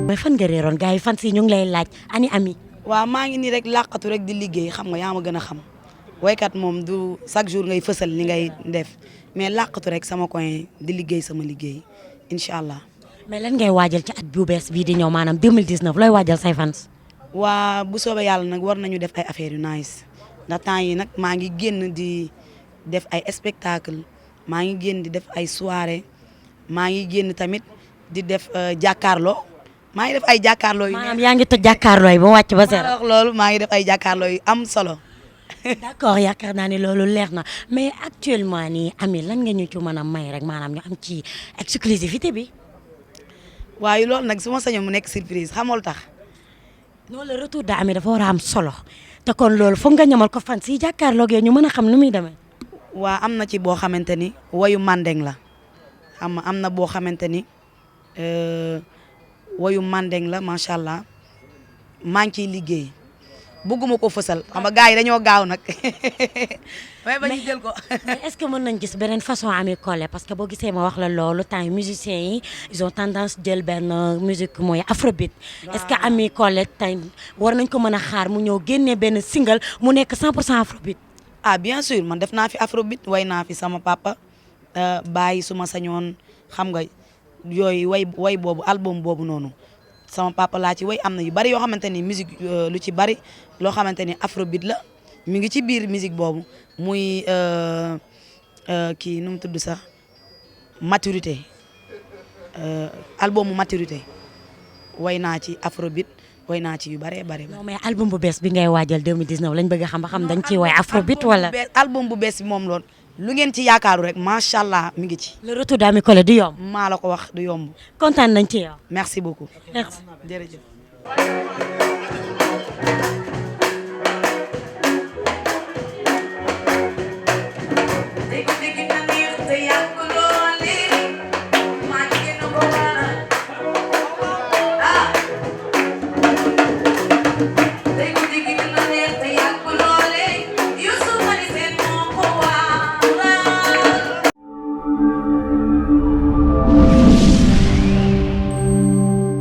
mais fan nga réeroon gars yi fan si ñu ngi lay laaj ani Ami. waaw maa ngi nii rek làqatu rek di liggéey xam nga yaa ma gën a xam waykat moom du chaque jour ngay fësal li ngay def mais làqatu rek sama coin di liggéey sama liggéey incha allah. mais lan ngay waajal ci at bu bees bii di ñëw maanaam 2019 looy waajal say fans. waa bu soobee yàlla nag war nañu def ay affaires yu nice ndax temps yi nag maa ngi génn di def ay spectacle maa ngi génn di def ay soirée maa ngi génn tamit di def jàkkaarloo maa ngi def ay jàkkaarloo yu. maanaam yaa ngi toj jàkkaarloo yi ba wàcc ba seer. wax loolu maa ngi def ay jàkkaarloo yu am solo. d'accord yaakaar naa ne loolu leer na mais actuellement nii Ami lan nga ñu ci mën a may rek maanaam ñu am ci exclusivité bi. waaye loolu nag su ma sañoon mu nekk surprise xamul tax. non le retour de Ami dafa war a am solo te kon loolu foog nga ñamal ko fan si jàkkaarloog yow ñu mën a xam nu muy demee. waa am na ci boo xamante ni wayu mandeng la xam am na boo xamante ni wayu mandeng la macha allah maa ngi ciy liggéey bëgguma ko fësal xam nga gars yi dañoo gaaw nag. waaye ba ñu jël ko. mais est-ce que mën nañ gis beneen façon Ami Collé parce que boo gisee ma wax la loolu temps yi musiciens yi ils ont tendance jël benn musique mooy afrobeat. est-ce que Ami Collé tey war nañ ko mën a xaar mu ñëw génnee benn single mu nekk 100% afrobeat. ah bien sûr man def naa fi afrobeat way naa fi sama papa bàyyi su ma sañoon xam nga yooyu way boobu album boobu noonu sama papa laa ci way am na yu bari yoo xamante ni musique lu ci bari loo xamante ni afrobeat la mi ngi ci biir musique boobu muy kii nu mu tudd sax maturité albumu maturité way naa ci afrobeat way naa ci yu bëree bëri. non mais album bu bees bi ngay waajal 2019 lañ bëgg a xam ba xam dañ ciy way afrobeat wala. album bu bees bi moom loolu lu ngeen ci yaakaaru rek macha allah mi ngi ci. le retour d'Ami Collé du yomb. maa la ko wax du yomb. kontaan nañ ci yow. merci beaucoup. merci jërëjëf.